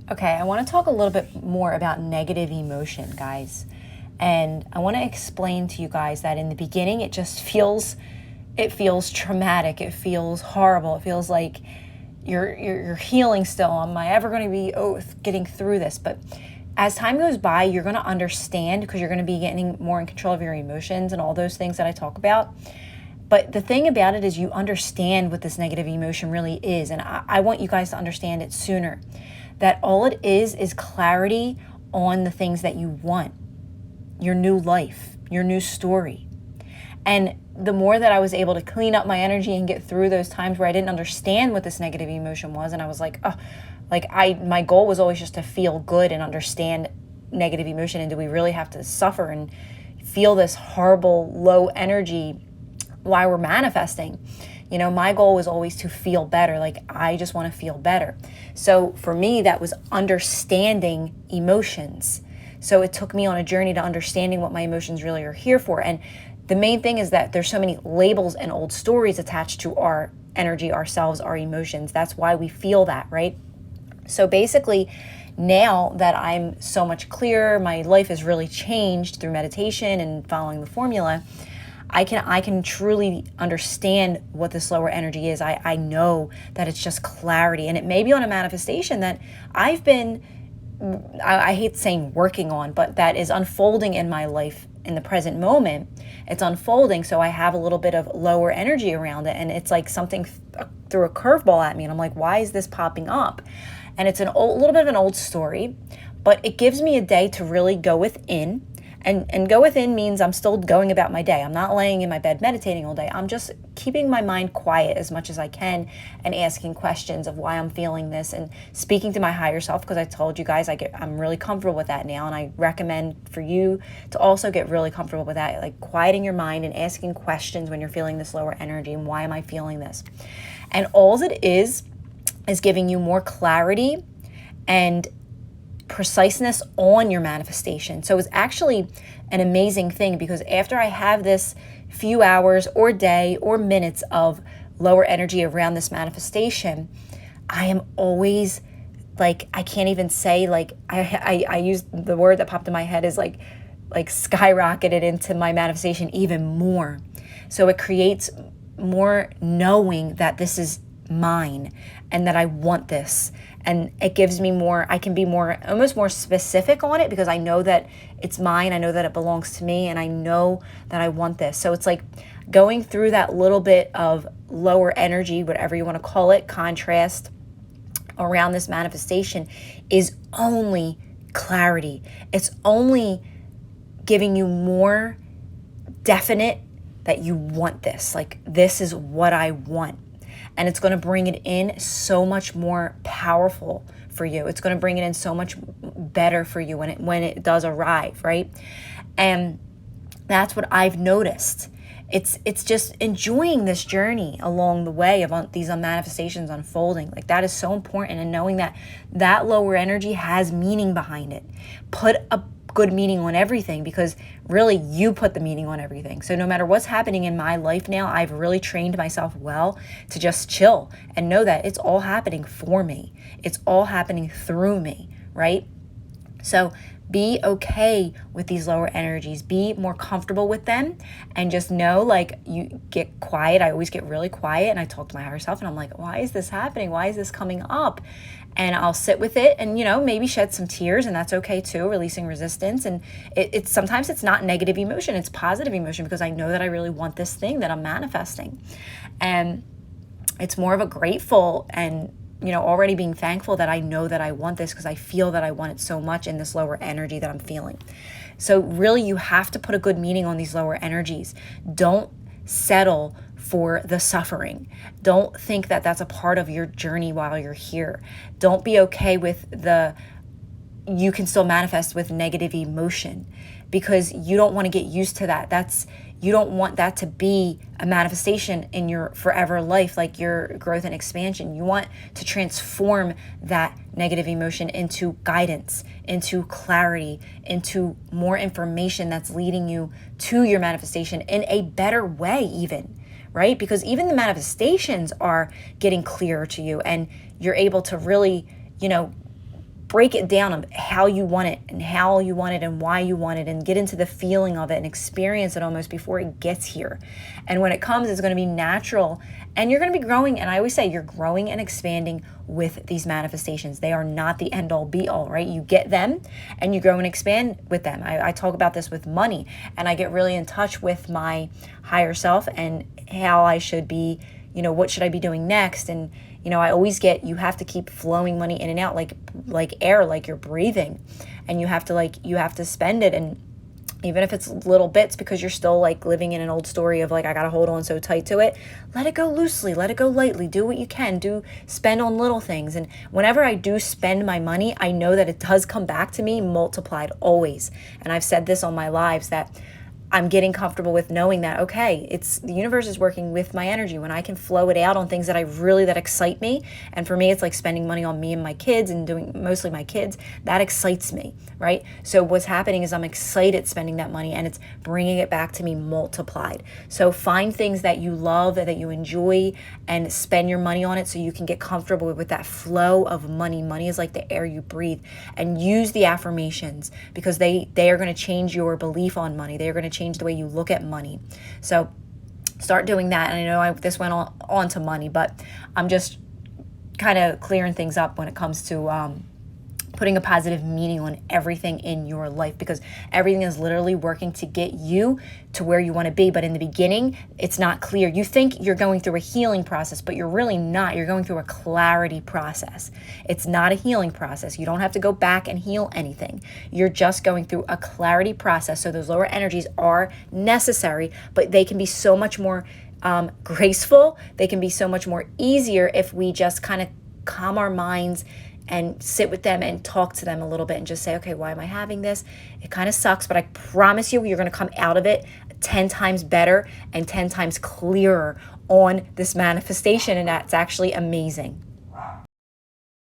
Okay, I want to talk a little bit more about negative emotion, guys. And I want to explain to you guys that in the beginning it feels traumatic, it feels horrible, it feels like you're healing still. Am I ever going to be getting through this? But as time goes by, you're going to understand, because you're going to be getting more in control of your emotions and all those things that I talk about. But the thing about it is you understand what this negative emotion really is. And I want you guys to understand it sooner. That all it is clarity on the things that you want, your new life, your new story. And the more that I was able to clean up my energy and get through those times where I didn't understand what this negative emotion was, and I was like, my goal was always just to feel good and understand negative emotion. And do we really have to suffer and feel this horrible low energy while we're manifesting? You know, my goal was always to feel better. Like, I just want to feel better. So for me, that was understanding emotions. So it took me on a journey to understanding what my emotions really are here for. And the main thing is that there's so many labels and old stories attached to our energy, ourselves, our emotions. That's why we feel that, right? So basically, now that I'm so much clearer, my life has really changed through meditation and following the formula. I can truly understand what this lower energy is. I know that it's just clarity, and it may be on a manifestation that I've been, I hate saying working on, but that is unfolding in my life in the present moment. It's unfolding, so I have a little bit of lower energy around it, and it's like something threw a curveball at me, and I'm like, why is this popping up? And it's a little bit of an old story, but it gives me a day to really go within. And go within means I'm still going about my day. I'm not laying in my bed meditating all day. I'm just keeping my mind quiet as much as I can and asking questions of why I'm feeling this and speaking to my higher self, because I told you guys I'm really comfortable with that now, and I recommend for you to also get really comfortable with that, like quieting your mind and asking questions when you're feeling this lower energy and why am I feeling this? And all it is giving you more clarity and preciseness on your manifestation. So it's actually an amazing thing, because after I have this few hours or day or minutes of lower energy around this manifestation, I am always like, I can't even say, like, I use the word that popped in my head is like skyrocketed into my manifestation even more. So it creates more knowing that this is mine and that I want this. And it gives me more, I can be almost more specific on it, because I know that it's mine. I know that it belongs to me, and I know that I want this. So it's like going through that little bit of lower energy, whatever you want to call it, contrast around this manifestation is only clarity. It's only giving you more definite that you want this. Like, this is what I want. And it's going to bring it in so much more powerful for you. It's going to bring it in so much better for you when it does arrive, right? And that's what I've noticed. It's just enjoying this journey along the way of these manifestations unfolding. Like, that is so important, and knowing that lower energy has meaning behind it. Put a good meaning on everything, because really you put the meaning on everything. So no matter what's happening in my life now, I've really trained myself well to just chill and know that it's all happening for me. It's all happening through me, right? So be okay with these lower energies. Be more comfortable with them, and just know, like, you get quiet. I always get really quiet, and I talk to my higher self, and I'm like, why is this happening? Why is this coming up? And I'll sit with it and, maybe shed some tears, and that's okay too, releasing resistance. And it's sometimes it's not negative emotion, it's positive emotion, because I know that I really want this thing that I'm manifesting. And it's more of a grateful and, already being thankful that I know that I want this, because I feel that I want it so much in this lower energy that I'm feeling. So really, you have to put a good meaning on these lower energies. Don't settle for the suffering. Don't think that that's a part of your journey while you're here. Don't be okay with you can still manifest with negative emotion, because you don't want to get used to that. You don't want that to be a manifestation in your forever life, like your growth and expansion. You want to transform that negative emotion into guidance, into clarity, into more information that's leading you to your manifestation in a better way even, right? Because even the manifestations are getting clearer to you, and you're able to really, break it down of how you want it and how you want it and why you want it, and get into the feeling of it and experience it almost before it gets here. And when it comes, it's going to be natural, and you're going to be growing. And I always say you're growing and expanding with these manifestations. They are not the end all be all, right? You get them and you grow and expand with them. I talk about this with money, and I get really in touch with my higher self and how I should be, what should I be doing next? And I always get, you have to keep flowing money in and out like air, like you're breathing, and you have to spend it. And even if it's little bits, because you're still like living in an old story of like, I got to hold on so tight to it, let it go loosely, let it go lightly, do what you can, spend on little things. And whenever I do spend my money, I know that it does come back to me multiplied always. And I've said this on my lives, that I'm getting comfortable with knowing that, okay, the universe is working with my energy when I can flow it out on things that that excite me. And for me, it's like spending money on me and my kids, and doing mostly my kids. That excites me, right? So what's happening is I'm excited spending that money, and it's bringing it back to me multiplied. So find things that you love, that you enjoy, and spend your money on it so you can get comfortable with that flow of money. Money is like the air you breathe. And use the affirmations, because they are going to change your belief on money. They are going to change the way you look at money. So start doing that. And I know this went on to money, but I'm just kind of clearing things up when it comes to putting a positive meaning on everything in your life, because everything is literally working to get you to where you want to be. But in the beginning, it's not clear. You think you're going through a healing process, but you're really not. You're going through a clarity process. It's not a healing process. You don't have to go back and heal anything. You're just going through a clarity process. So those lower energies are necessary, but they can be so much more graceful. They can be so much more easier if we just kind of calm our minds and sit with them and talk to them a little bit and just say, okay, why am I having this? It kind of sucks, but I promise you, you're going to come out of it 10 times better and 10 times clearer on this manifestation. And that's actually amazing.